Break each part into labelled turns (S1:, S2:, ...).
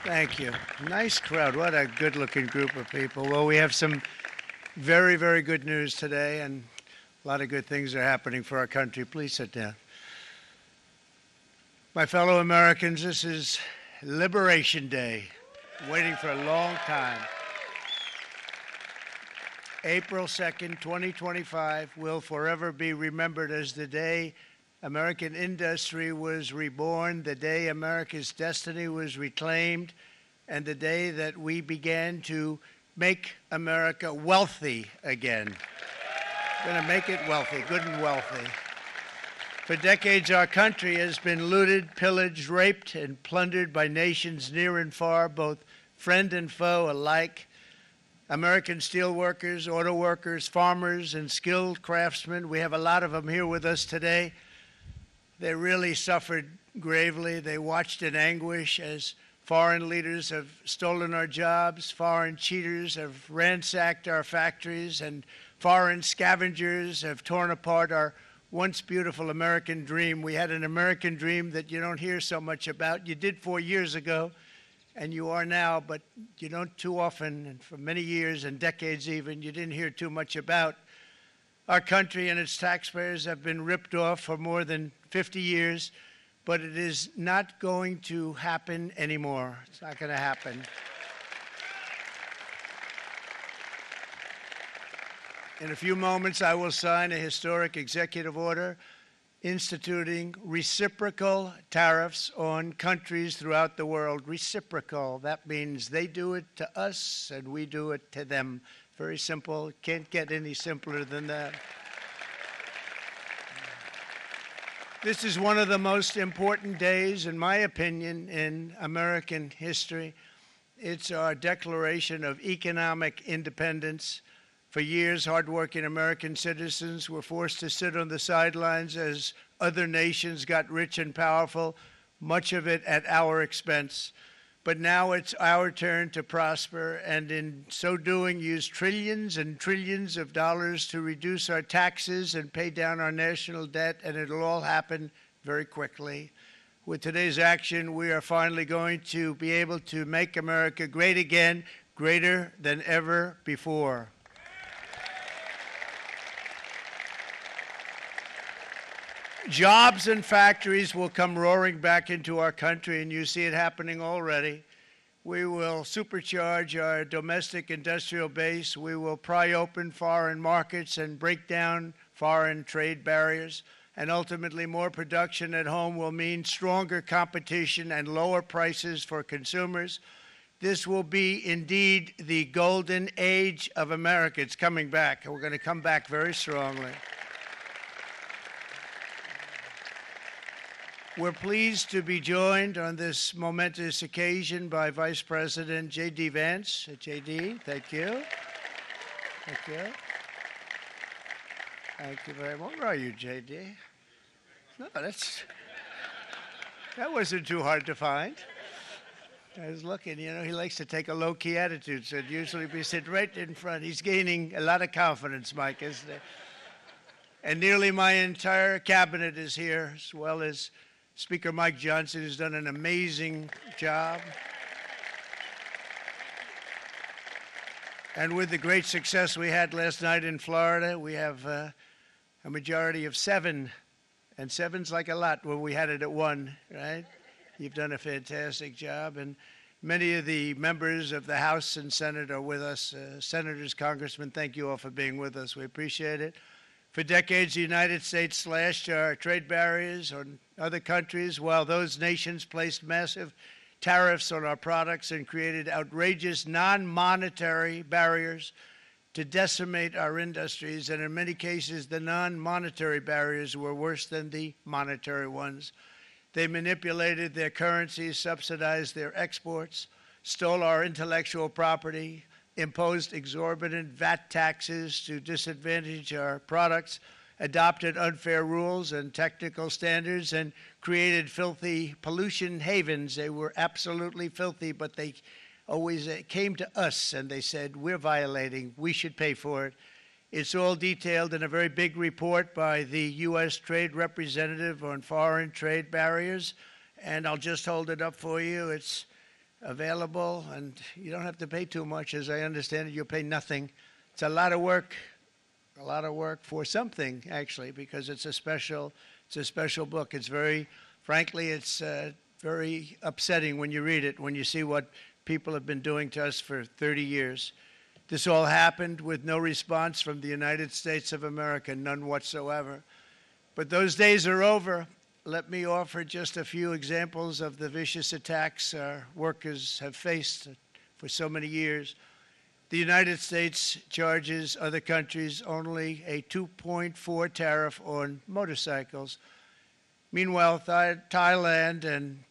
S1: Thank you. Nice crowd. What a good-looking group of people. Well, we have some very, very good news today, and a lot of good things are happening for our country. Please sit down. My fellow Americans, this is Liberation Day, waiting for a long time. April 2nd, 2025 will forever be remembered as the day American industry was reborn, the day America's destiny was reclaimed, and the day that we began to make America wealthy again. We're going to make it wealthy, good and wealthy. For decades, our country has been looted, pillaged, raped, and plundered by nations near and far, both friend and foe alike. American steelworkers, auto workers, farmers, and skilled craftsmen, we have a lot of them here with us today. They really suffered gravely. They watched in anguish as foreign leaders have stolen our jobs, foreign cheaters have ransacked our factories, and foreign scavengers have torn apart our once beautiful American dream. We had an American dream that you don't hear so much about. You did 4 years ago, and you are now, but you don't too often, and for many years and decades even, you didn't hear too much about. Our country and its taxpayers have been ripped off for more than 50 years, but it is not going to happen anymore. It's not going to happen. In a few moments, I will sign a historic executive order instituting reciprocal tariffs on countries throughout the world. Reciprocal, that means they do it to us and we do it to them. Very simple. Can't get any simpler than that. This is one of the most important days, in my opinion, in American history. It's our declaration of economic independence. For years, hardworking American citizens were forced to sit on the sidelines as other nations got rich and powerful, much of it at our expense. But now it's our turn to prosper, and in so doing, use trillions and trillions of dollars to reduce our taxes and pay down our national debt, and it'll all happen very quickly. With today's action, we are finally going to be able to make America great again, greater than ever before. Jobs and factories will come roaring back into our country, and you see it happening already. We will supercharge our domestic industrial base. We will pry open foreign markets and break down foreign trade barriers. And ultimately, more production at home will mean stronger competition and lower prices for consumers. This will be indeed the golden age of America. It's coming back, and we're going to come back very strongly. We're pleased to be joined on this momentous occasion by Vice President J.D. Vance. J.D., thank you. Thank you. Thank you very much. Where are you, J.D.? No, that wasn't too hard to find. I was looking, he likes to take a low-key attitude, so it'd usually be sit right in front. He's gaining a lot of confidence, Mike, isn't he? And nearly my entire cabinet is here, as well as Speaker Mike Johnson, who's done an amazing job. And with the great success we had last night in Florida, we have a majority of 7, and 7's like a lot when we had it at 1, right? You've done a fantastic job, and many of the members of the House and Senate are with us. Senators, Congressmen, thank you all for being with us. We appreciate it. For decades, the United States slashed our trade barriers on other countries, while those nations placed massive tariffs on our products and created outrageous non-monetary barriers to decimate our industries. And in many cases, the non-monetary barriers were worse than the monetary ones. They manipulated their currencies, subsidized their exports, stole our intellectual property, imposed exorbitant VAT taxes to disadvantage our products, adopted unfair rules and technical standards, and created filthy pollution havens. They were absolutely filthy, but they always came to us and they said, we're violating, we should pay for it. It's all detailed in a very big report by the U.S. Trade Representative on foreign trade barriers, and I'll just hold it up for you. It's available, and you don't have to pay too much. As I understand it, you'll pay nothing. It's a lot of work for something, actually, because it's a special book. It's very, frankly, it's very upsetting when you read it, when you see what people have been doing to us for 30 years. This all happened with no response from the United States of America, none whatsoever. But those days are over. Let me offer just a few examples of the vicious attacks our workers have faced for so many years. The United States charges other countries only a 2.4 tariff on motorcycles. Meanwhile, Thailand and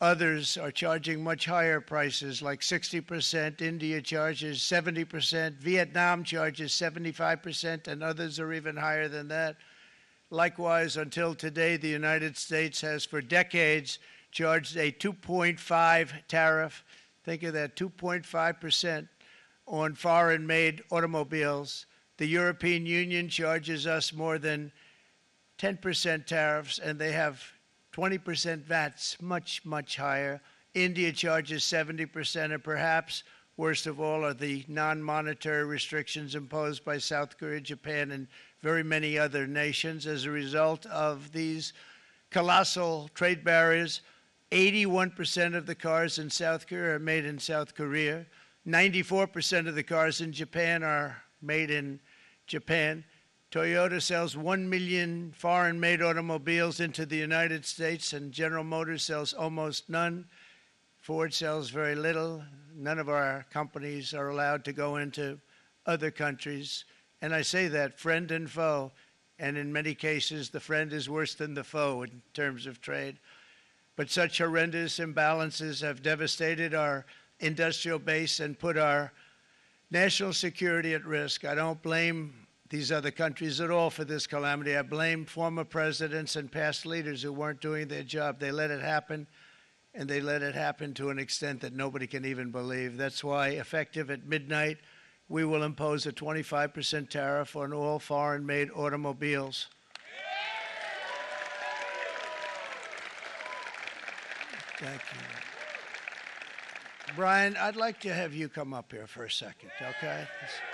S1: others are charging much higher prices, like 60%. India charges 70%. Vietnam charges 75%, and others are even higher than that. Likewise, until today, the United States has for decades charged a 2.5 tariff. Think of that, 2.5% on foreign-made automobiles. The European Union charges us more than 10% tariffs, and they have 20% VATs, much, much higher. India charges 70%, and perhaps worst of all are the non-monetary restrictions imposed by South Korea, Japan, and very many other nations. As a result of these colossal trade barriers, 81% of the cars in South Korea are made in South Korea. 94% of the cars in Japan are made in Japan. Toyota sells 1 million foreign-made automobiles into the United States, and General Motors sells almost none. Ford sells very little. None of our companies are allowed to go into other countries. And I say that, friend and foe, and in many cases, the friend is worse than the foe in terms of trade. But such horrendous imbalances have devastated our industrial base and put our national security at risk. I don't blame these other countries at all for this calamity. I blame former presidents and past leaders who weren't doing their job. They let it happen, and they let it happen to an extent that nobody can even believe. That's why, effective at midnight, we will impose a 25% tariff on all foreign-made automobiles. Thank you. Brian, I'd like to have you come up here for a second, okay?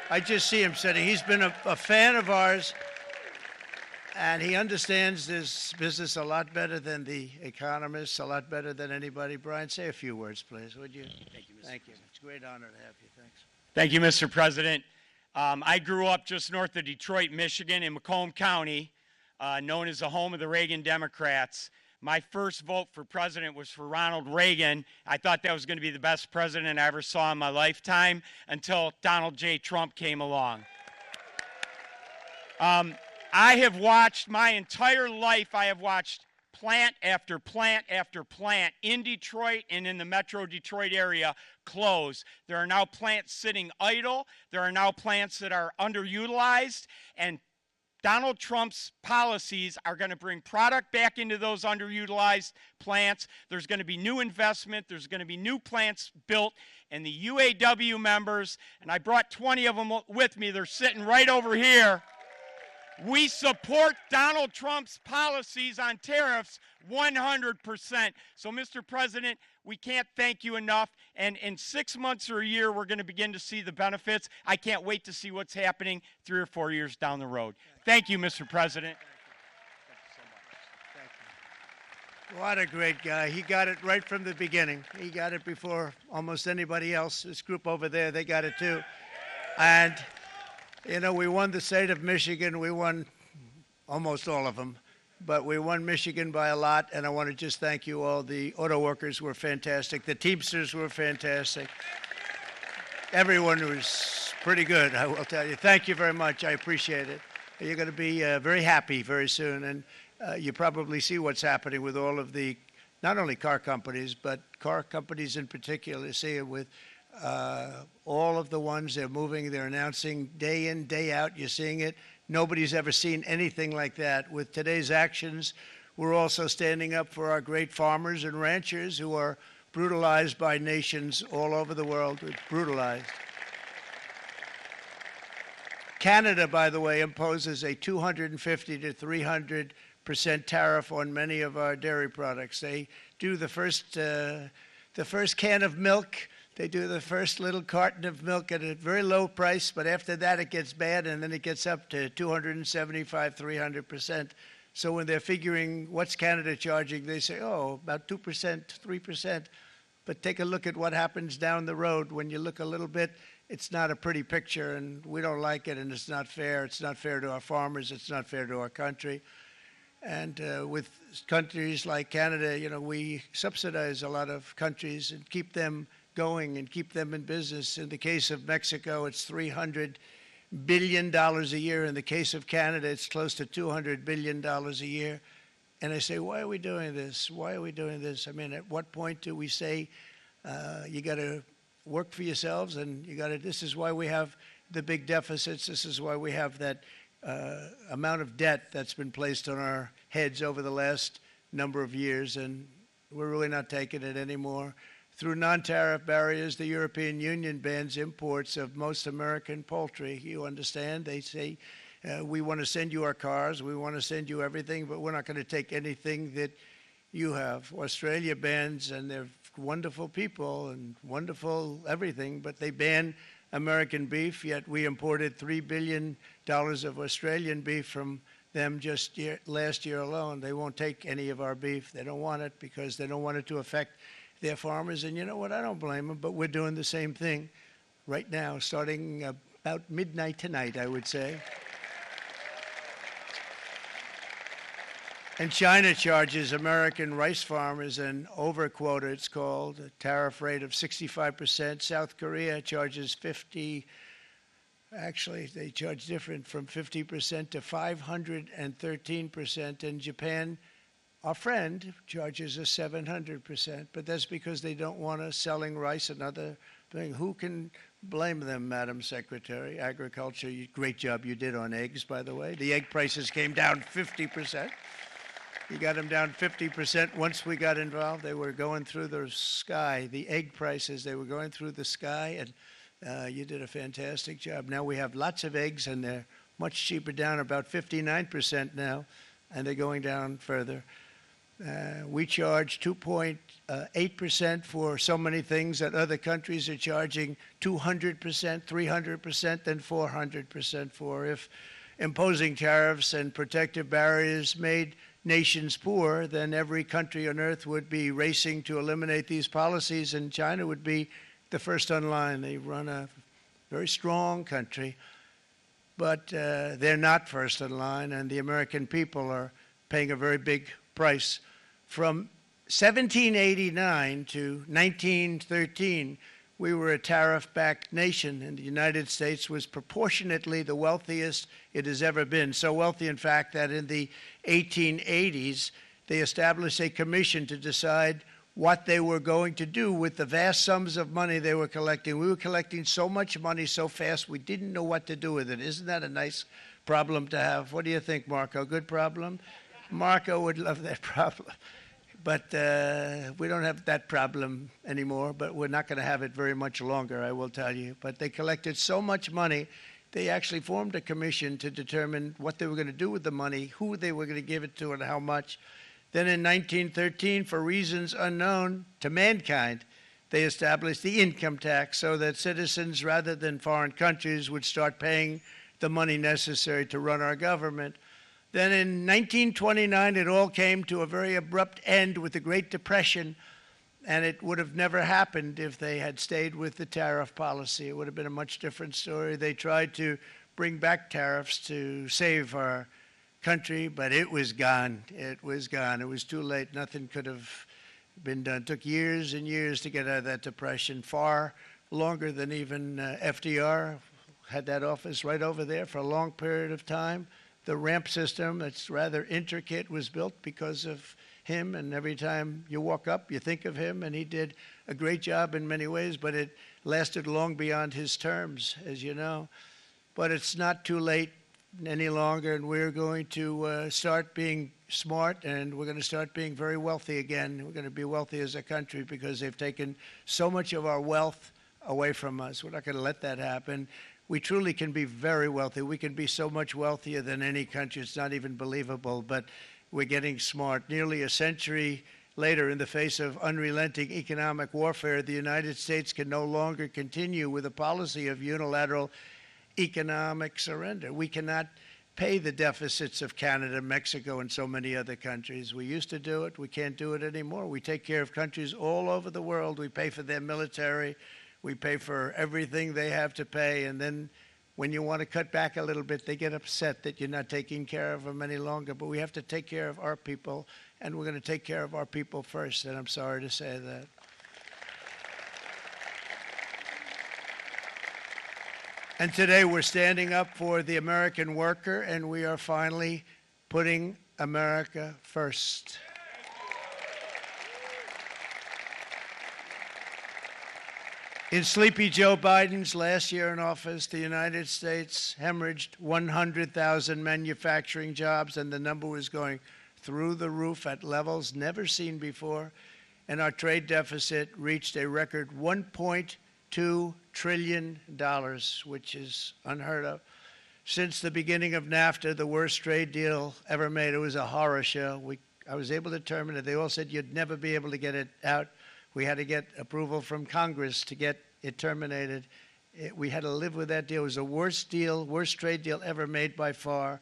S1: I just see him sitting. He's been a fan of ours, and he understands this business a lot better than the economists, a lot better than anybody. Brian, say a few words, please, would you?
S2: Thank you, Mr.
S1: Thank you.
S2: President.
S1: It's a great honor to have you. Thanks.
S2: Thank you, Mr. President. I grew up just north of Detroit, Michigan, in Macomb County, known as the home of the Reagan Democrats. My first vote for president was for Ronald Reagan. I thought that was going to be the best president I ever saw in my lifetime until Donald J. Trump came along. I have watched my entire life, I have watched plant after plant after plant in Detroit and in the metro Detroit area close. There are now plants sitting idle. There are now plants that are underutilized, and Donald Trump's policies are going to bring product back into those underutilized plants. There's going to be new investment. There's going to be new plants built. And the UAW members, and I brought 20 of them with me, they're sitting right over here. We support Donald Trump's policies on tariffs 100%. So, Mr. President, we can't thank you enough. And in 6 months or a year, we're going to begin to see the benefits. I can't wait to see what's happening 3 or 4 years down the road. Thank you, Mr. President.
S1: Thank you. What a great guy. He got it right from the beginning. He got it before almost anybody else. This group over there, they got it too. And you know, we won the state of Michigan. We won almost all of them, but we won Michigan by a lot, and I want to just thank you all. The auto workers were fantastic. The Teamsters were fantastic. Everyone was pretty good, I will tell you. Thank you very much. I appreciate it. You're going to be very happy very soon, and you probably see what's happening with all of the, not only car companies, but car companies in particular. You see it with all of the ones they're moving, they're announcing day in, day out. You're seeing it. Nobody's ever seen anything like that. With today's actions, we're also standing up for our great farmers and ranchers who are brutalized by nations all over the world. It's brutalized. Canada, by the way, imposes a 250 to 300% tariff on many of our dairy products. They do the first the first can of milk. They do the first little carton of milk at a very low price, but after that it gets bad, and then it gets up to 275, 300%. So when they're figuring what's Canada charging, they say, oh, about 2%, 3%. But take a look at what happens down the road. When you look a little bit, it's not a pretty picture, and we don't like it, and it's not fair. It's not fair to our farmers. It's not fair to our country. And with countries like Canada, we subsidize a lot of countries and keep them going and keep them in business. In the case of Mexico, it's $300 billion a year. In the case of Canada, it's close to $200 billion a year. And I say, why are we doing this? Why are we doing this? I mean, at what point do we say you got to work for yourselves, and this is why we have the big deficits. This is why we have that amount of debt that's been placed on our heads over the last number of years, and we're really not taking it anymore. Through non-tariff barriers, the European Union bans imports of most American poultry. You understand? They say, we want to send you our cars, we want to send you everything, but we're not going to take anything that you have. Australia bans, and they're wonderful people and wonderful everything, but they ban American beef, yet we imported $3 billion of Australian beef from them just last year alone. They won't take any of our beef. They don't want it because they don't want it to affect their farmers. And you know what? I don't blame them, but we're doing the same thing right now, starting about midnight tonight, I would say. And China charges American rice farmers an overquota, it's called, a tariff rate of 65%. South Korea charges 50%. Actually, they charge different, from 50% to 513%. And Japan, our friend, charges us 700%. But that's because they don't want us selling rice and other things. Who can blame them, Madam Secretary? Agriculture, great job you did on eggs, by the way. The egg prices came down 50%. You got them down 50%. Once we got involved, they were going through the sky. The egg prices, they were going through the sky, and you did a fantastic job. Now we have lots of eggs, and they're much cheaper, down about 59% now, and they're going down further. We charge 2.8% for so many things that other countries are charging 200%, 300%, and 400% for. If imposing tariffs and protective barriers made nations poor, then every country on earth would be racing to eliminate these policies, and China would be the first on line. They run a very strong country, but they're not first in line, and the American people are paying a very big price. From 1789 to 1913, we were a tariff-backed nation, and the United States was proportionately the wealthiest it has ever been. So wealthy, in fact, that in the 1880s, they established a commission to decide what they were going to do with the vast sums of money they were collecting. We were collecting so much money so fast, we didn't know what to do with it. Isn't that a nice problem to have? What do you think, Marco? Good problem? Marco would love that problem. But we don't have that problem anymore, but we're not going to have it very much longer, I will tell you. But they collected so much money, they actually formed a commission to determine what they were going to do with the money, who they were going to give it to, and how much. Then in 1913, for reasons unknown to mankind, they established the income tax so that citizens, rather than foreign countries, would start paying the money necessary to run our government. Then in 1929, it all came to a very abrupt end with the Great Depression, and it would have never happened if they had stayed with the tariff policy. It would have been a much different story. They tried to bring back tariffs to save our country, but it was gone. It was gone. It was too late. Nothing could have been done. It took years and years to get out of that depression, far longer than even FDR had that office right over there for a long period of time. The ramp system, that's rather intricate, was built because of him, and every time you walk up, you think of him, and he did a great job in many ways, but it lasted long beyond his terms, as you know. But it's not too late any longer, and we're going to start being smart, and we're going to start being very wealthy again. We're going to be wealthy as a country because they've taken so much of our wealth away from us. We're not going to let that happen. We truly can be very wealthy. We can be so much wealthier than any country. It's not even believable, but we're getting smart. Nearly a century later, in the face of unrelenting economic warfare, the United States can no longer continue with a policy of unilateral economic surrender. We cannot pay the deficits of Canada, Mexico, and so many other countries. We used to do it. We can't do it anymore. We take care of countries all over the world. We pay for their military. We pay for everything they have to pay. And then when you want to cut back a little bit, they get upset that you're not taking care of them any longer. But we have to take care of our people, and we're going to take care of our people first. And I'm sorry to say that. And today we're standing up for the American worker, and we are finally putting America first. In Sleepy Joe Biden's last year in office, the United States hemorrhaged 100,000 manufacturing jobs, and the number was going through the roof at levels never seen before. And our trade deficit reached a record $1.2 trillion, which is unheard of. Since the beginning of NAFTA, the worst trade deal ever made, it was a horror show. I was able to terminate it. They all said you'd never be able to get it out. We had to get approval from Congress to get it terminated. We had to live with that deal. It was the worst trade deal ever made by far.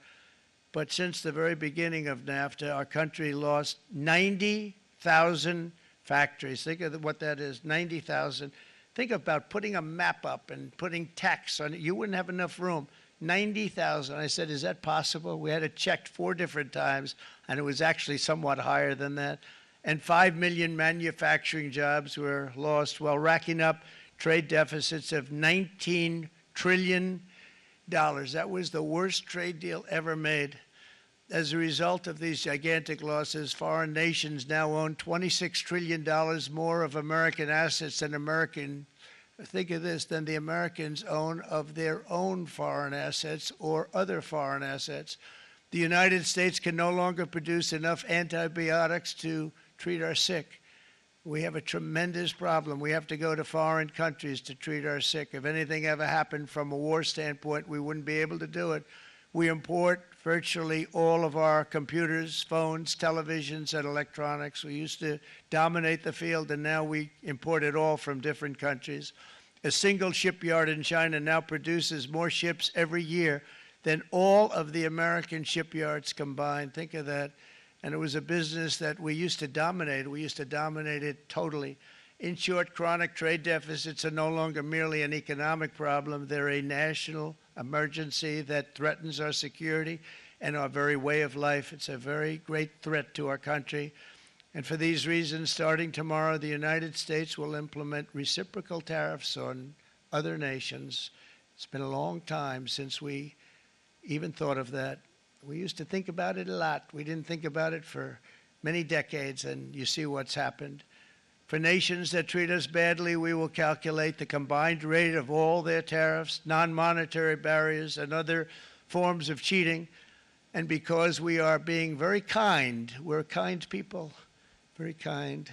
S1: But since the very beginning of NAFTA, our country lost 90,000 factories. Think of what that is, 90,000. Think about putting a map up and putting tax on it. You wouldn't have enough room. 90,000. I said, is that possible? We had it checked 4 different times, and it was actually somewhat higher than that. And 5 million manufacturing jobs were lost while racking up trade deficits of $19 trillion. That was the worst trade deal ever made. As a result of these gigantic losses, foreign nations now own $26 trillion more of American assets than think of this, than the Americans own of their own foreign assets or other foreign assets. The United States can no longer produce enough antibiotics to treat our sick. We have a tremendous problem. We have to go to foreign countries to treat our sick. If anything ever happened from a war standpoint, we wouldn't be able to do it. We import virtually all of our computers, phones, televisions, and electronics. We used to dominate the field, and now we import it all from different countries. A single shipyard in China now produces more ships every year than all of the American shipyards combined. Think of that. And it was a business that we used to dominate. We used to dominate it totally. In short, chronic trade deficits are no longer merely an economic problem. They're a national emergency that threatens our security and our very way of life. It's a very great threat to our country. And for these reasons, starting tomorrow, the United States will implement reciprocal tariffs on other nations. It's been a long time since we even thought of that. We used to think about it a lot. We didn't think about it for many decades, and you see what's happened. For nations that treat us badly, we will calculate the combined rate of all their tariffs, non-monetary barriers, and other forms of cheating. And because we are being very kind, we're kind people, very kind.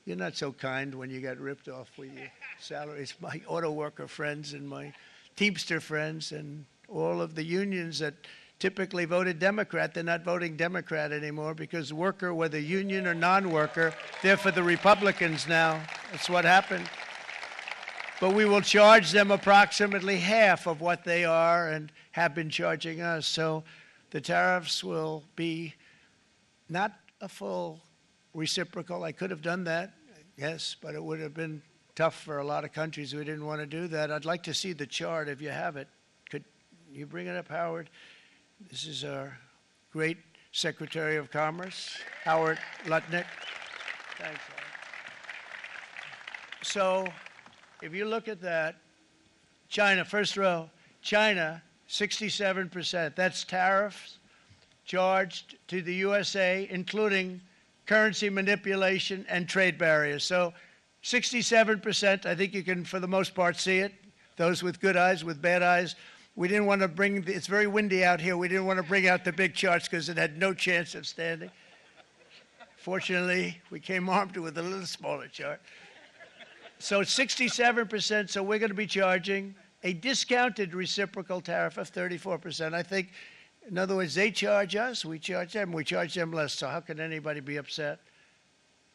S1: You're not so kind when you got ripped off with your salaries. My auto worker friends and my Teamster friends and all of the unions that typically voted Democrat, they're not voting Democrat anymore because worker, whether union or non-worker, they're for the Republicans now. That's what happened. But we will charge them approximately half of what they are and have been charging us. So the tariffs will be not a full reciprocal. I could have done that, yes, but it would have been tough for a lot of countries. We didn't want to do that. I'd like to see the chart if you have it. Could you bring it up, Howard? This is our great Secretary of Commerce, Howard Lutnick. Thanks, Howard. So if you look at that, China, first row, China, 67%. That's tariffs charged to the USA, including currency manipulation and trade barriers. So 67%, I think you can, for the most part, see it. Those with good eyes, with bad eyes. We didn't want to bring, it's very windy out here. We didn't want to bring out the big charts because it had no chance of standing. Fortunately, we came armed with a little smaller chart. So 67%, so we're going to be charging a discounted reciprocal tariff of 34%. I think, in other words, they charge us, we charge them less. So how can anybody be upset?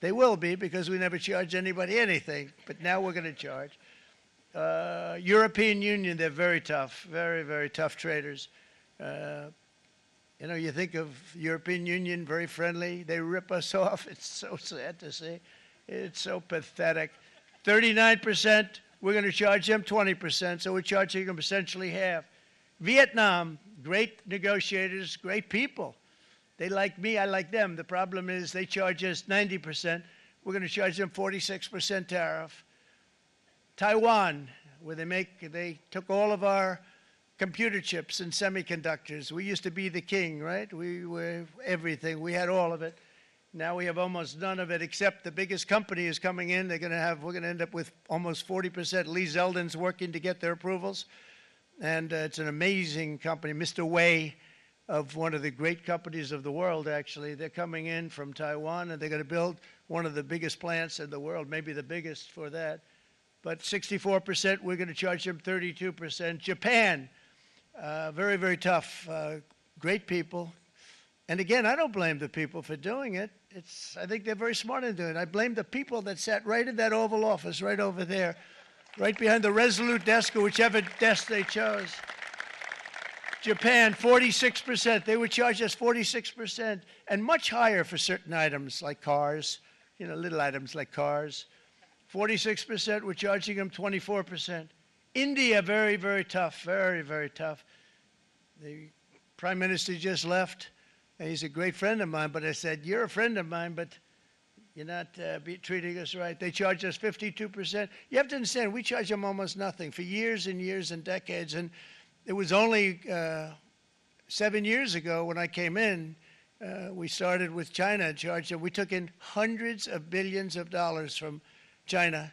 S1: They will be because we never charge anybody anything, but now we're going to charge. European Union, they're very tough, very, very tough traders. You know, you think of European Union, very friendly. They rip us off. It's so sad to see. It's so pathetic. 39%, we're going to charge them 20%, so we're charging them essentially half. Vietnam, great negotiators, great people. They like me, I like them. The problem is they charge us 90%. We're going to charge them 46% tariff. Taiwan, where they took all of our computer chips and semiconductors. We used to be the king, right? We were everything. We had all of it. Now we have almost none of it, except the biggest company is coming in. We're going to end up with almost 40%. Lee Zeldin's working to get their approvals. And it's an amazing company. Mr. Wei, of one of the great companies of the world, actually. They're coming in from Taiwan, and they're going to build one of the biggest plants in the world, maybe the biggest for that. But 64%, we're going to charge them 32%. Japan, very, very tough, great people. And again, I don't blame the people for doing it. I think they're very smart in doing it. I blame the people that sat right in that Oval Office, right over there, right behind the Resolute desk or whichever desk they chose. Japan, 46%. They would charge us 46%, and much higher for certain items like cars, you know, little items like cars. 46%, we're charging them 24%. India, very, very tough, very, very tough. The Prime Minister just left, and he's a great friend of mine, but I said, you're a friend of mine, but you're not treating us right. They charge us 52%. You have to understand, we charge them almost nothing for years and years and decades, and it was only 7 years ago when I came in, we started with China and charged them. We took in hundreds of billions of dollars from China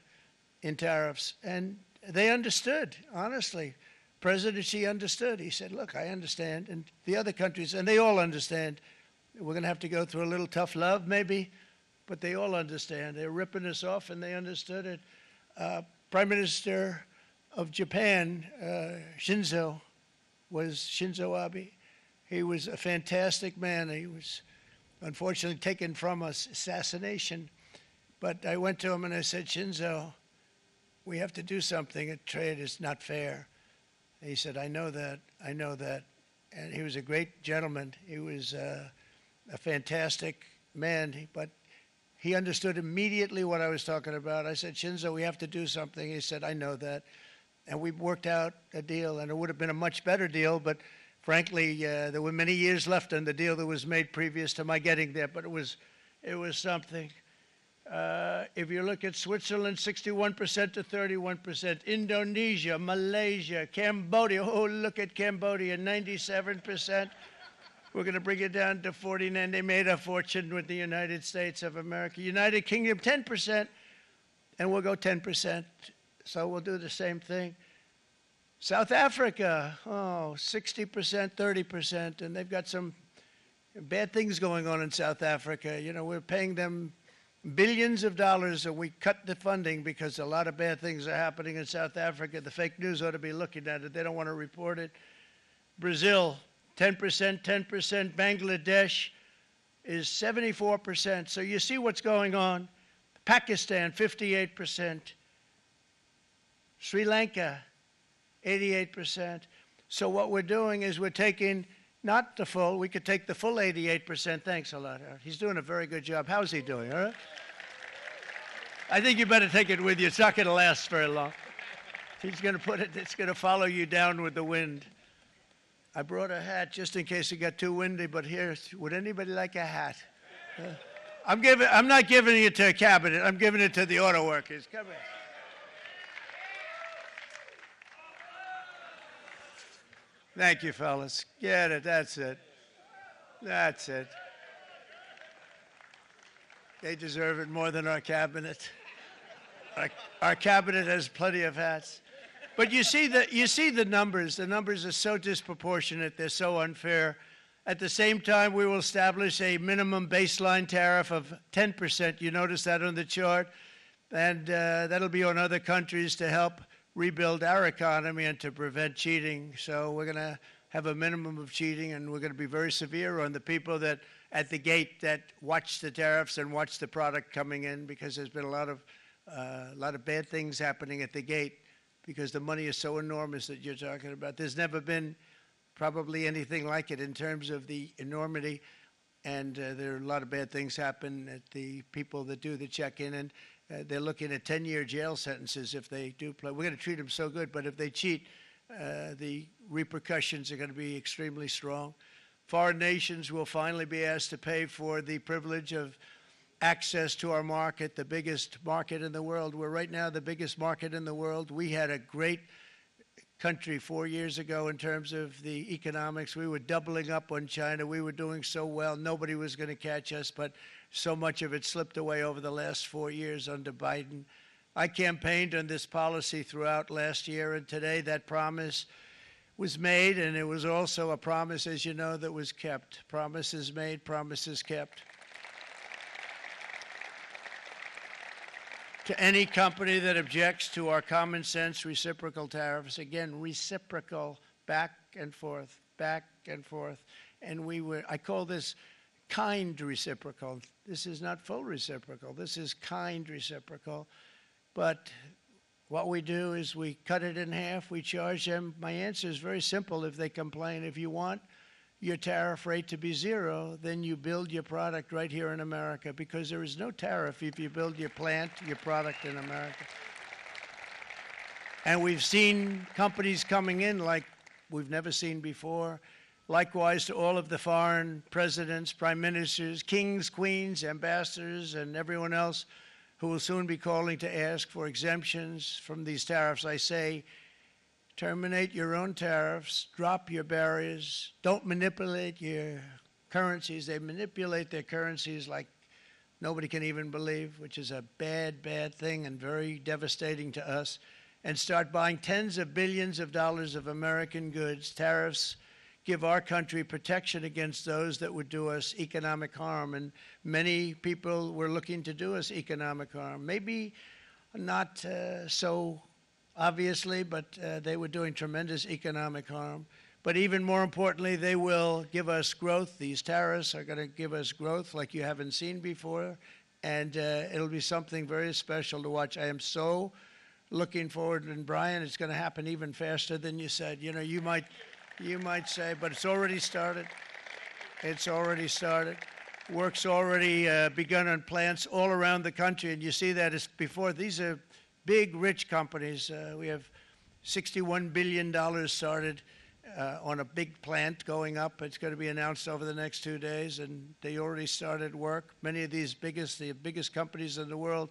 S1: in tariffs. And they understood, honestly. President Xi understood. He said, look, I understand. And the other countries, and they all understand. We're going to have to go through a little tough love, maybe, but they all understand. They're ripping us off, and they understood it. Prime Minister of Japan, Shinzo Abe. He was a fantastic man. He was unfortunately taken from us, assassination. But I went to him and I said, Shinzo, we have to do something. A trade is not fair. And he said, I know that, I know that. And he was a great gentleman. He was a fantastic man, but he understood immediately what I was talking about. I said, Shinzo, we have to do something. He said, I know that. And we worked out a deal, and it would have been a much better deal, but frankly, there were many years left on the deal that was made previous to my getting there, but it was something. If you look at Switzerland, 61% to 31%. Indonesia, Malaysia, Cambodia. Oh, look at Cambodia, 97%. We're going to bring it down to 49. They made a fortune with the United States of America. United Kingdom, 10%, and we'll go 10%. So we'll do the same thing. South Africa, 60%, 30%, and they've got some bad things going on in South Africa. You know, we're paying them billions of dollars, and we cut the funding because a lot of bad things are happening in South Africa. The fake news ought to be looking at it. They don't want to report it. Brazil, 10%, 10%. Bangladesh is 74%. So you see what's going on. Pakistan, 58%. Sri Lanka, 88%. So what we're doing is we're taking not the full, we could take the full 88%. Thanks a lot, Howard. He's doing a very good job. How's he doing, all right? I think you better take it with you. It's not going to last very long. He's going to put it, it's going to follow you down with the wind. I brought a hat just in case it got too windy, but here, would anybody like a hat? I'm not giving it to a cabinet. I'm giving it to the auto workers. Come here. Thank you, fellas. Get it. That's it. That's it. They deserve it more than our cabinet. Our cabinet has plenty of hats. But you see the numbers. The numbers are so disproportionate. They're so unfair. At the same time, we will establish a minimum baseline tariff of 10%. You notice that on the chart. And that'll be on other countries to help rebuild our economy and to prevent cheating. So we're going to have a minimum of cheating, and we're going to be very severe on the people that at the gate that watch the tariffs and watch the product coming in, because there's been a lot of bad things happening at the gate because the money is so enormous that you're talking about. There's never been probably anything like it in terms of the enormity, and there are a lot of bad things happen at the people that do the check-in, and they're looking at 10-year jail sentences if they do play. We're going to treat them so good, but if they cheat, the repercussions are going to be extremely strong. Foreign nations will finally be asked to pay for the privilege of access to our market, the biggest market in the world. We're right now the biggest market in the world. We had a great country 4 years ago in terms of the economics. We were doubling up on China. We were doing so well. Nobody was going to catch us, but so much of it slipped away over the last 4 years under Biden. I campaigned on this policy throughout last year, and today that promise was made, and it was also a promise, as you know, that was kept. Promises made, promises kept. To any company that objects to our common sense reciprocal tariffs, again, reciprocal, back and forth, back and forth. And I call this kind reciprocal. This is not full reciprocal. This is kind reciprocal. But what we do is we cut it in half. We charge them. My answer is very simple if they complain. If you want your tariff rate to be zero, then you build your product right here in America, because there is no tariff if you build your plant, your product in America. And we've seen companies coming in like we've never seen before. Likewise to all of the foreign presidents, prime ministers, kings, queens, ambassadors, and everyone else who will soon be calling to ask for exemptions from these tariffs. I say, terminate your own tariffs, drop your barriers, don't manipulate your currencies. They manipulate their currencies like nobody can even believe, which is a bad, bad thing and very devastating to us. And start buying tens of billions of dollars of American goods. Tariffs give our country protection against those that would do us economic harm. And many people were looking to do us economic harm. Maybe not so obviously, but they were doing tremendous economic harm. But even more importantly, they will give us growth. These tariffs are going to give us growth like you haven't seen before, and it'll be something very special to watch. I am so looking forward, and Brian, it's going to happen even faster than you said. You know, you might say, but it's already started. It's already started. Work's already begun on plants all around the country, and you see that as before. These are big, rich companies. We have $61 billion started on a big plant going up. It's going to be announced over the next 2 days, and they already started work. Many of these the biggest companies in the world,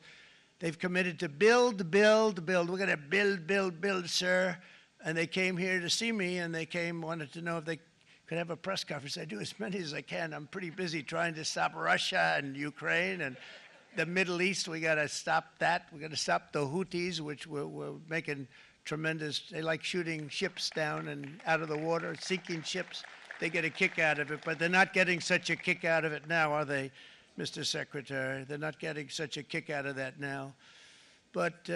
S1: they've committed to build, build, build. We're going to build, build, build, sir. And they came here to see me, and they wanted to know if they could have a press conference. I do as many as I can. I'm pretty busy trying to stop Russia and Ukraine and the Middle East. We got to stop that. We got to stop the Houthis, which we're making tremendous. They like shooting ships down and out of the water, sinking ships. They get a kick out of it, but they're not getting such a kick out of it now, are they, Mr. Secretary? They're not getting such a kick out of that now. But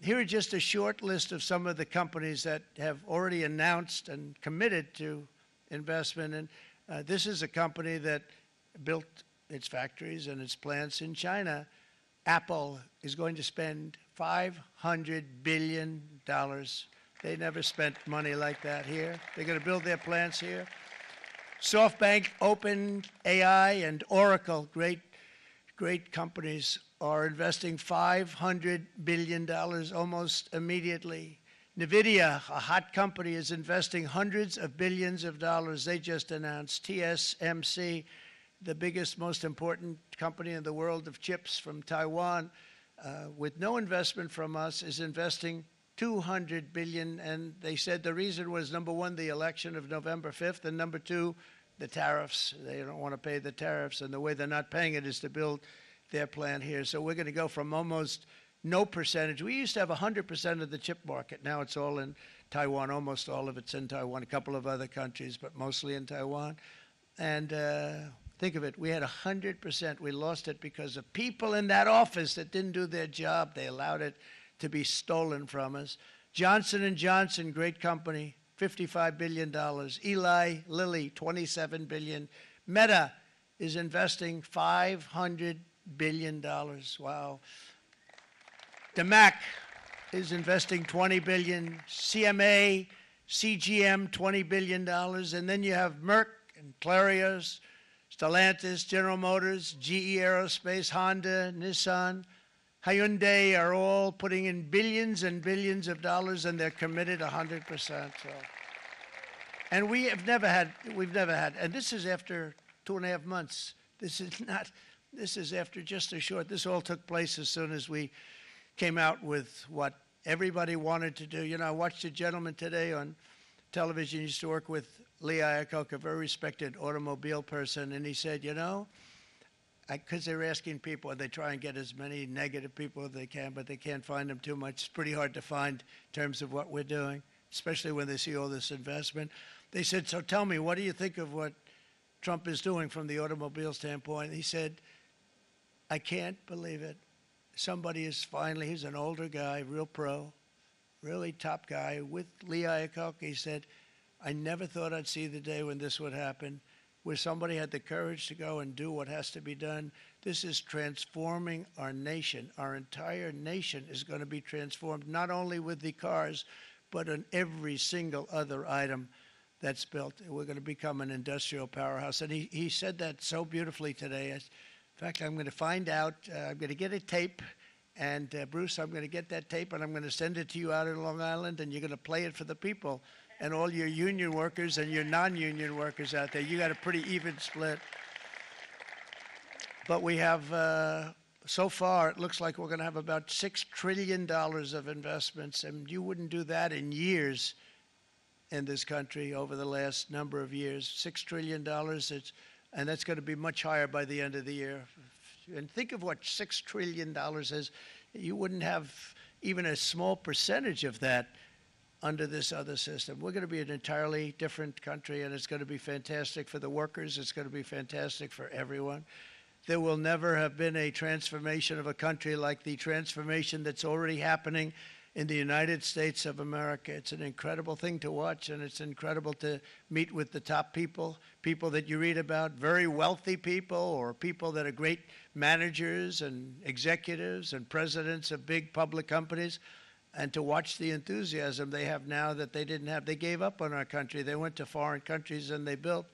S1: here are just a short list of some of the companies that have already announced and committed to investment. And this is a company that built its factories and its plants in China. Apple is going to spend $500 billion. They never spent money like that here. They're going to build their plants here. SoftBank, OpenAI, and Oracle, great companies, are investing $500 billion almost immediately. NVIDIA, a hot company, is investing hundreds of billions of dollars. They just announced. TSMC, the biggest, most important company in the world of chips from Taiwan, with no investment from us, is investing $200 billion. And they said the reason was, number one, the election of November 5th, and number two, the tariffs. They don't want to pay the tariffs, and the way they're not paying it is to build their plant here. So we're going to go from almost no percentage. We used to have 100% of the chip market. Now it's all in Taiwan. Almost all of it's in Taiwan. A couple of other countries, but mostly in Taiwan. And think of it. We had 100%. We lost it because of people in that office that didn't do their job. They allowed it to be stolen from us. Johnson & Johnson, great company, $55 billion. Eli Lilly, $27 billion. Meta, is investing $500 billion. Wow. The MAC is investing $20 billion. CMA, CGM, $20 billion. And then you have Merck and Clarios, Stellantis, General Motors, GE Aerospace, Honda, Nissan, Hyundai are all putting in billions and billions of dollars, and they're committed 100%. So. And we've never had, and this is after 2.5 months. This is after just a short, this all took place as soon as we came out with what everybody wanted to do. You know, I watched a gentleman today on television, used to work with Lee Iacocca, a very respected automobile person, and he said, you know, because they're asking people, and they try and get as many negative people as they can, but they can't find them too much. It's pretty hard to find in terms of what we're doing, especially when they see all this investment. They said, so tell me, what do you think of what Trump is doing from the automobile standpoint? He said, I can't believe it. Somebody is finally, he's an older guy, real pro, really top guy, with Lee Iacocca. He said, I never thought I'd see the day when this would happen, where somebody had the courage to go and do what has to be done. This is transforming our nation. Our entire nation is going to be transformed, not only with the cars, but on every single other item that's built. We're going to become an industrial powerhouse. And he said that so beautifully today. In fact, I'm going to find out, I'm going to get a tape, and Bruce, I'm going to get that tape, and I'm going to send it to you out in Long Island, and you're going to play it for the people. And all your union workers and your non-union workers out there, you got a pretty even split. But we have, so far, it looks like we're going to have about $6 trillion of investments, and you wouldn't do that in years in this country over the last number of years. $6 trillion, and that's going to be much higher by the end of the year. And think of what $6 trillion is. You wouldn't have even a small percentage of that under this other system. We're going to be an entirely different country, and it's going to be fantastic for the workers. It's going to be fantastic for everyone. There will never have been a transformation of a country like the transformation that's already happening in the United States of America. It's an incredible thing to watch, and it's incredible to meet with the top people, people that you read about, very wealthy people, or people that are great managers and executives and presidents of big public companies, and to watch the enthusiasm they have now that they didn't have. They gave up on our country. They went to foreign countries and they built.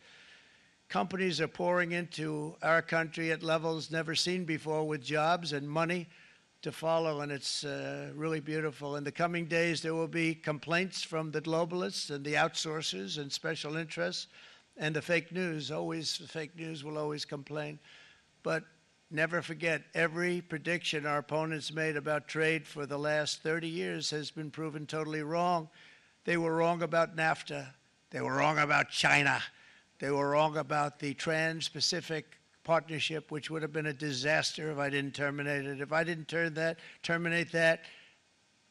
S1: Companies are pouring into our country at levels never seen before, with jobs and money to follow, and it's really beautiful. In the coming days, there will be complaints from the globalists and the outsourcers and special interests and the fake news. Always, the fake news will always complain. But never forget, every prediction our opponents made about trade for the last 30 years has been proven totally wrong. They were wrong about NAFTA. They were wrong about China. They were wrong about the Trans-Pacific Partnership, which would have been a disaster if I didn't terminate it. If I didn't terminate that,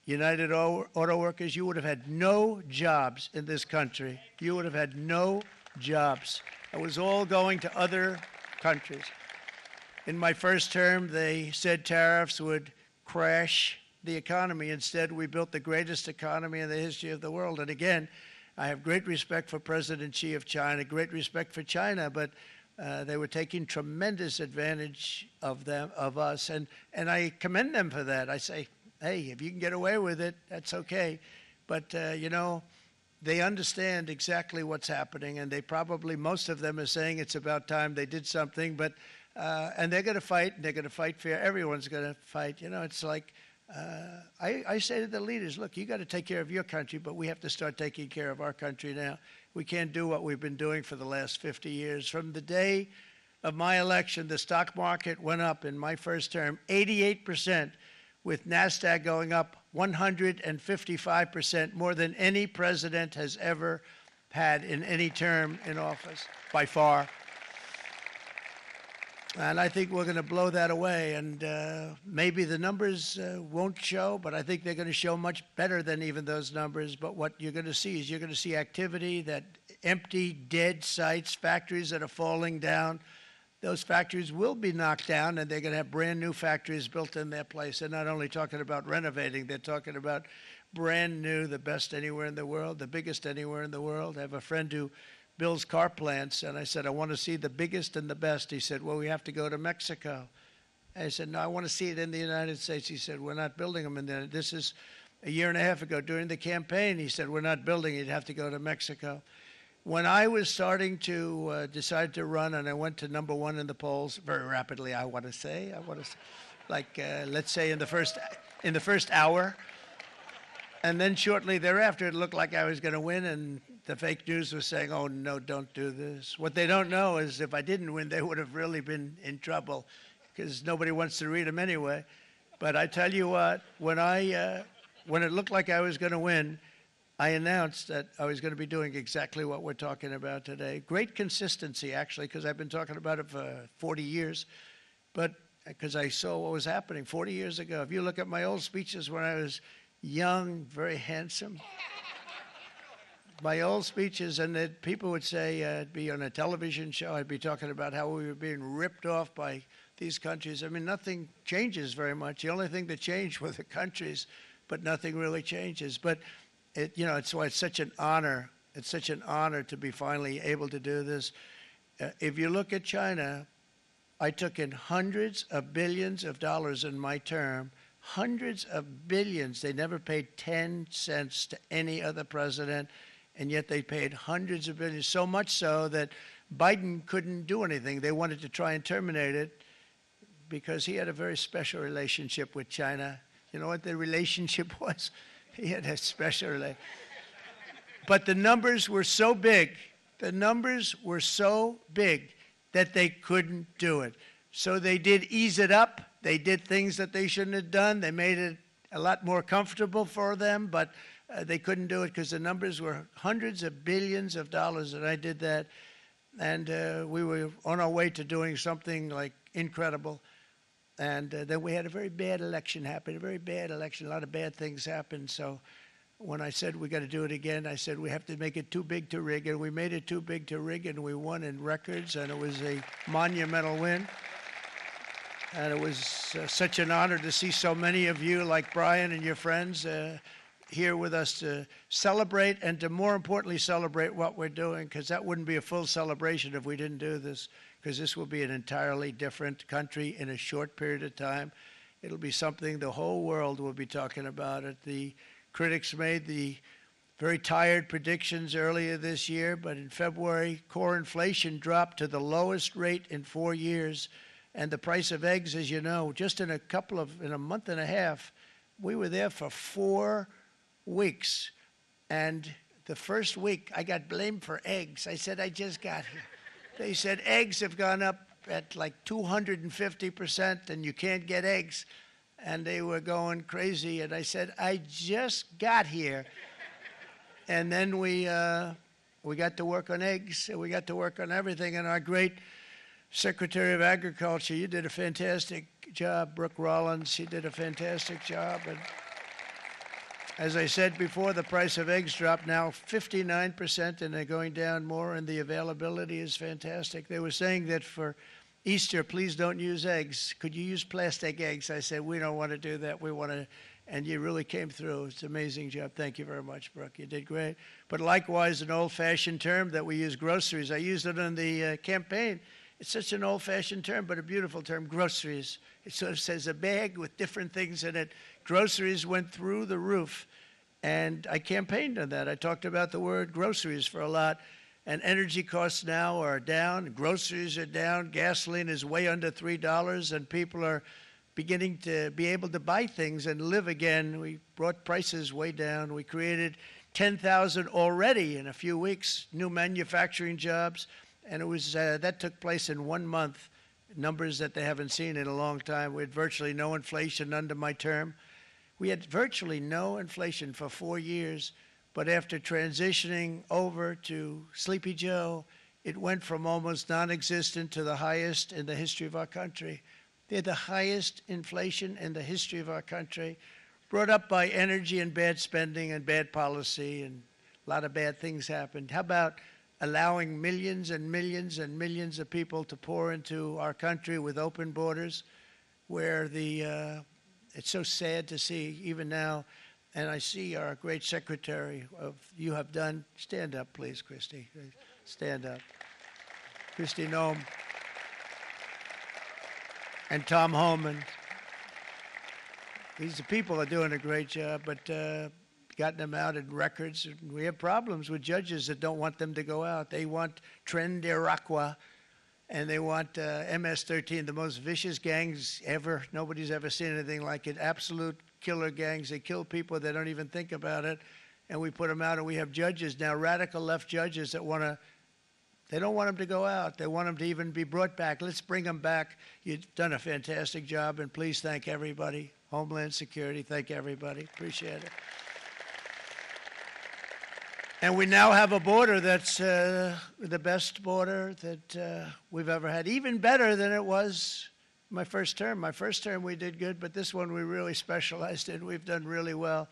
S1: United Auto Workers, you would have had no jobs in this country. You would have had no jobs. It was all going to other countries. In my first term, they said tariffs would crash the economy. Instead, we built the greatest economy in the history of the world. And again, I have great respect for President Xi of China, great respect for China, but they were taking tremendous advantage of us, and I commend them for that. I say, hey, if you can get away with it, that's okay. But, you know, they understand exactly what's happening, and they probably, most of them are saying it's about time they did something, but and they're going to fight, and they're going to fight fair. Everyone's going to fight. You know, it's like, I say to the leaders, look, you got to take care of your country, but we have to start taking care of our country now. We can't do what we've been doing for the last 50 years. From the day of my election, the stock market went up in my first term 88%, with NASDAQ going up 155%, more than any president has ever had in any term in office, by far. And I think we're going to blow that away. And maybe the numbers won't show, but I think they're going to show much better than even those numbers. But what you're going to see is you're going to see activity, that empty, dead sites, factories that are falling down. Those factories will be knocked down, and they're going to have brand new factories built in their place. They're not only talking about renovating, they're talking about brand new, the best anywhere in the world, the biggest anywhere in the world. I have a friend who builds car plants. And I said, I want to see the biggest and the best. He said, well, we have to go to Mexico. I said, no, I want to see it in the United States. He said, we're not building them in there. This is a year and a half ago during the campaign. He said, we're not building it. You'd have to go to Mexico. When I was starting to decide to run, and I went to number one in the polls very rapidly, I want to say, like let's say in the first hour, and then shortly thereafter, it looked like I was going to win, and the fake news was saying, "Oh no, don't do this." What they don't know is if I didn't win, they would have really been in trouble, because nobody wants to read them anyway. But I tell you what, when it looked like I was going to win, I announced that I was going to be doing exactly what we're talking about today. Great consistency, actually, because I've been talking about it for 40 years, but because I saw what was happening 40 years ago. If you look at my old speeches when I was young, very handsome, my old speeches, and that people would say, I'd be on a television show, I'd be talking about how we were being ripped off by these countries. I mean, nothing changes very much. The only thing that changed were the countries, but nothing really changes. But it's why it's such an honor. It's such an honor to be finally able to do this. If you look at China, I took in hundreds of billions of dollars in my term, hundreds of billions. They never paid 10 cents to any other president, and yet they paid hundreds of billions, so much so that Biden couldn't do anything. They wanted to try and terminate it because he had a very special relationship with China. You know what the relationship was? He had a special relationship. But the numbers were so big, that they couldn't do it. So they did ease it up. They did things that they shouldn't have done. They made it a lot more comfortable for them, but they couldn't do it because the numbers were hundreds of billions of dollars, and I did that. And we were on our way to doing something like incredible. And then we had a very bad election happen, a lot of bad things happened. So when I said we got to do it again, I said we have to make it too big to rig, and we made it too big to rig, and we won in records, and it was a monumental win. And it was such an honor to see so many of you, like Brian and your friends, here with us to celebrate, and to more importantly celebrate what we're doing, because that wouldn't be a full celebration if we didn't do this, because this will be an entirely different country in a short period of time. It'll be something the whole world will be talking about it. The critics made the very tired predictions earlier this year, but in February, core inflation dropped to the lowest rate in 4 years, and the price of eggs, as you know, just in a month and a half, we were there for 4 weeks. And the first week, I got blamed for eggs. I said, I just got here. They said eggs have gone up at like 250%, and you can't get eggs. And they were going crazy. And I said, I just got here. And then we got to work on eggs, and we got to work on everything. And our great Secretary of Agriculture, you did a fantastic job. Brooke Rollins, she did a fantastic job. And as I said before, the price of eggs dropped now 59%, and they're going down more, and the availability is fantastic. They were saying that for Easter, please don't use eggs. Could you use plastic eggs? I said, we don't want to do that. We want to, and you really came through. It's an amazing job. Thank you very much, Brooke. You did great. But likewise, an old-fashioned term that we use, groceries. I used it in the campaign. It's such an old-fashioned term, but a beautiful term, groceries. It sort of says a bag with different things in it. Groceries went through the roof, and I campaigned on that. I talked about the word groceries for a lot, and energy costs now are down. Groceries are down. Gasoline is way under $3, and people are beginning to be able to buy things and live again. We brought prices way down. We created 10,000 already in a few weeks, new manufacturing jobs. And it was that took place in 1 month, numbers that they haven't seen in a long time. We had virtually no inflation under my term. We had virtually no inflation for 4 years, but after transitioning over to Sleepy Joe, it went from almost non-existent to the highest in the history of our country. They had the highest inflation in the history of our country, brought up by energy and bad spending and bad policy, and a lot of bad things happened. How about allowing millions and millions and millions of people to pour into our country with open borders, where it's so sad to see even now, and I see our great secretary you have done, stand up please, Christy, stand up. Christy Nome and Tom Homan. These people are doing a great job, but gotten them out in records. We have problems with judges that don't want them to go out. They want Tren de Aragua, and they want MS-13, the most vicious gangs ever. Nobody's ever seen anything like it. Absolute killer gangs. They kill people. They don't even think about it. And we put them out, and we have judges now, radical left judges that want to, they don't want them to go out. They want them to even be brought back. Let's bring them back. You've done a fantastic job, and please thank everybody. Homeland Security, thank everybody. Appreciate it. And we now have a border that's the best border that we've ever had, even better than it was my first term. My first term we did good, but this one we really specialized in. We've done really well.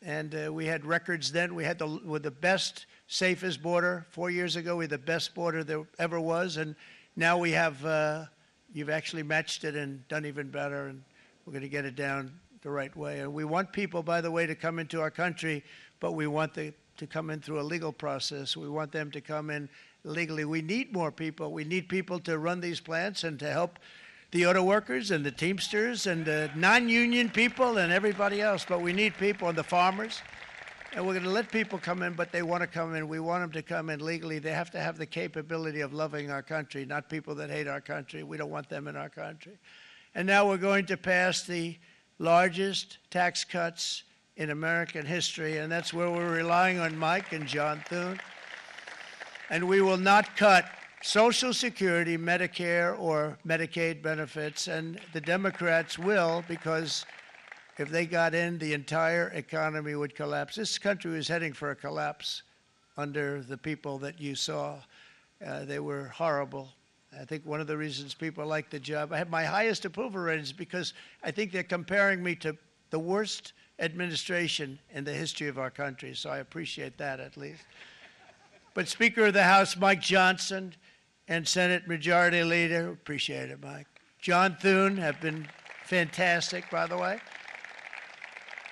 S1: And we had records then. We had the best, safest border. 4 years ago, we had the best border there ever was. And now we have, you've actually matched it and done even better. And we're going to get it down the right way. And we want people, by the way, to come into our country, but we want to come in through a legal process. We want them to come in legally. We need more people. We need people to run these plants and to help the auto workers and the Teamsters and the non-union people and everybody else. But we need people and the farmers. And we're going to let people come in, but they want to come in. We want them to come in legally. They have to have the capability of loving our country, not people that hate our country. We don't want them in our country. And now we're going to pass the largest tax cuts in American history, and that's where we're relying on Mike and John Thune. And we will not cut Social Security, Medicare, or Medicaid benefits, and the Democrats will, because if they got in, the entire economy would collapse. This country was heading for a collapse under the people that you saw. They were horrible. I think one of the reasons people like the job, I have my highest approval ratings because I think they're comparing me to the worst administration in the history of our country, so I appreciate that at least. But Speaker of the House Mike Johnson and Senate Majority Leader, appreciate it, Mike, John Thune have been fantastic, by the way.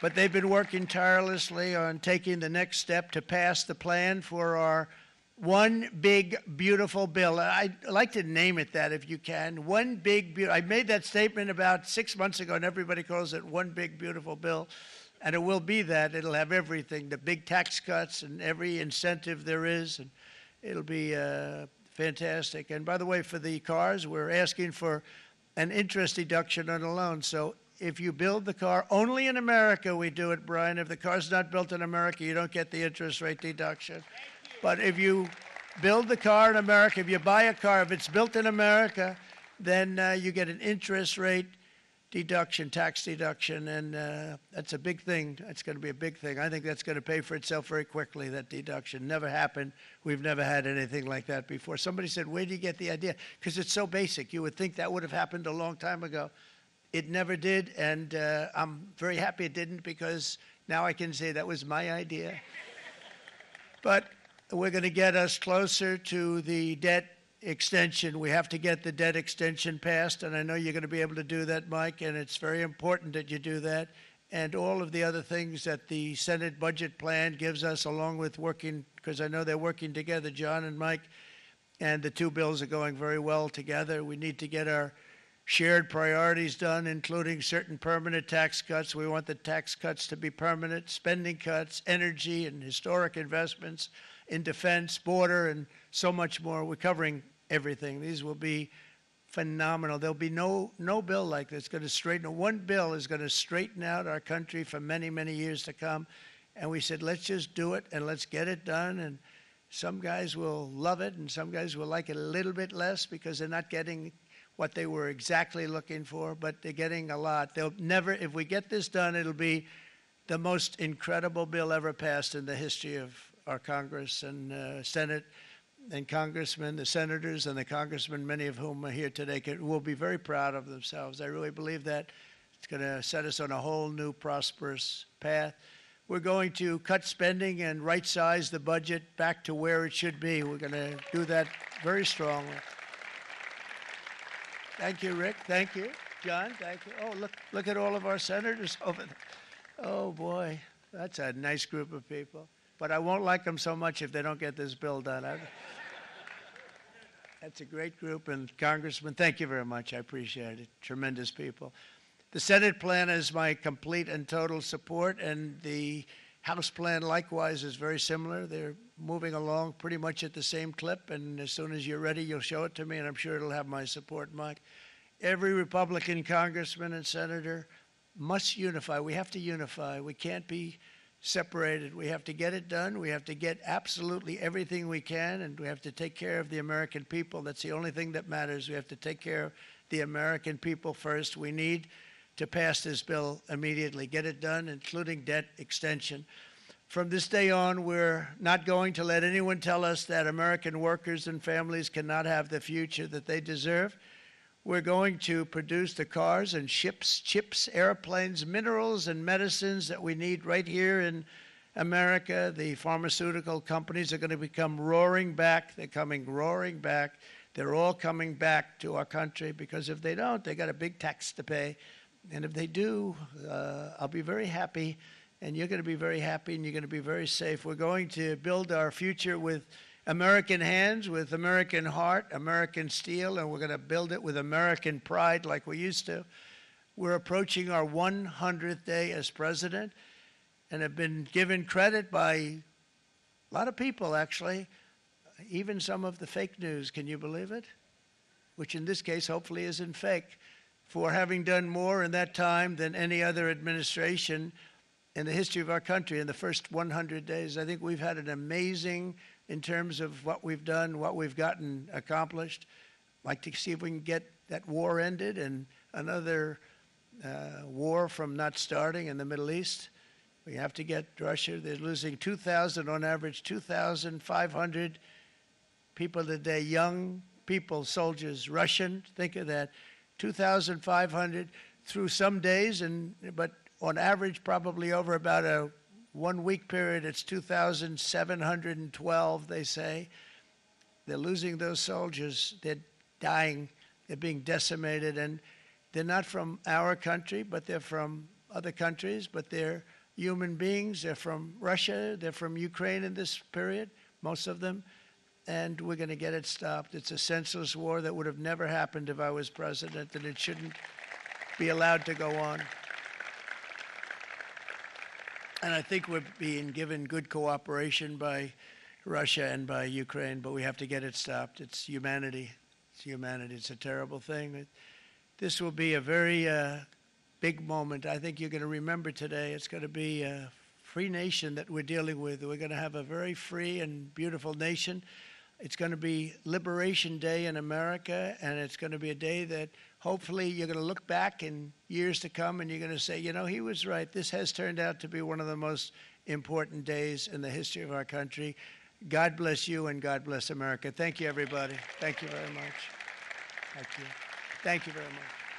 S1: But they've been working tirelessly on taking the next step to pass the plan for our one big, beautiful bill. I'd like to name it that if you can. One big, beautiful. I made that statement about 6 months ago, and everybody calls it one big, beautiful bill. And it will be that. It'll have everything, the big tax cuts and every incentive there is. And it'll be fantastic. And by the way, for the cars, we're asking for an interest deduction on a loan. So if you build the car, only in America we do it, Brian. If the car's not built in America, you don't get the interest rate deduction. But if you build the car in America, if you buy a car, if it's built in America, then you get an interest rate deduction, tax deduction, and that's a big thing. That's going to be a big thing. I think that's going to pay for itself very quickly, that deduction. Never happened. We've never had anything like that before. Somebody said, where do you get the idea? Because it's so basic. You would think that would have happened a long time ago. It never did, and I'm very happy it didn't because now I can say that was my idea. But we're going to get us closer to the debt extension. We have to get the debt extension passed, and I know you're going to be able to do that, Mike, and it's very important that you do that. And all of the other things that the Senate budget plan gives us, along with working, because I know they're working together, John and Mike, and the two bills are going very well together. We need to get our shared priorities done, including certain permanent tax cuts. We want the tax cuts to be permanent, spending cuts, energy and historic investments in defense, border, and so much more. We're covering everything. These will be phenomenal. There'll be no bill like this going to straighten. One bill is going to straighten out our country for many, many years to come. And we said, let's just do it and let's get it done. And some guys will love it and some guys will like it a little bit less because they're not getting what they were exactly looking for, but they're getting a lot. They'll never, if we get this done, it'll be the most incredible bill ever passed in the history of our Congress and Senate and congressmen, the senators and the congressmen, many of whom are here today, will be very proud of themselves. I really believe that. It's going to set us on a whole new prosperous path. We're going to cut spending and right-size the budget back to where it should be. We're going to do that very strongly. Thank you, Rick. Thank you. John, thank you. Oh, look at all of our senators over there. Oh, boy, that's a nice group of people. But I won't like them so much if they don't get this bill done. That's a great group, and Congressman, thank you very much. I appreciate it. Tremendous people. The Senate plan is my complete and total support, and the House plan likewise is very similar. They're moving along pretty much at the same clip, and as soon as you're ready, you'll show it to me, and I'm sure it'll have my support, Mike. Every Republican congressman and senator must unify. We have to unify. We can't be separated. We have to get it done. We have to get absolutely everything we can, and we have to take care of the American people. That's the only thing that matters. We have to take care of the American people first. We need to pass this bill immediately, get it done, including debt extension. From this day on, we're not going to let anyone tell us that American workers and families cannot have the future that they deserve. We're going to produce the cars and ships, chips, airplanes, minerals, and medicines that we need right here in America. The pharmaceutical companies are going to become roaring back. They're coming roaring back. They're all coming back to our country, because if they don't, they got a big tax to pay. And if they do, I'll be very happy, and you're going to be very happy, and you're going to be very safe. We're going to build our future with American hands, with American heart, American steel, and we're going to build it with American pride like we used to. We're approaching our 100th day as president, and have been given credit by a lot of people, actually, even some of the fake news. Can you believe it? Which in this case hopefully isn't fake, for having done more in that time than any other administration in the history of our country in the first 100 days. I think we've had an amazing, in terms of what we've done, what we've gotten accomplished. I'd like to see if we can get that war ended and another war from not starting in the Middle East. We have to get Russia. They're losing 2,000 on average, 2,500 people a day, young people, soldiers, Russian, think of that, 2,500 through some days, but on average probably over about a 1 week period, it's 2,712, they say. They're losing those soldiers. They're dying. They're being decimated. And they're not from our country, but they're from other countries. But they're human beings. They're from Russia. They're from Ukraine in this period, most of them. And we're going to get it stopped. It's a senseless war that would have never happened if I was president, and it shouldn't be allowed to go on. And I think we're being given good cooperation by Russia and by Ukraine, but we have to get it stopped. It's humanity. It's humanity. It's a terrible thing. This will be a very big moment. I think you're going to remember today. It's going to be a free nation that we're dealing with. We're going to have a very free and beautiful nation. It's going to be Liberation Day in America, and it's going to be a day that hopefully you're going to look back in years to come and you're going to say, you know, he was right. This has turned out to be one of the most important days in the history of our country. God bless you and God bless America. Thank you, everybody. Thank you very much. Thank you. Thank you very much.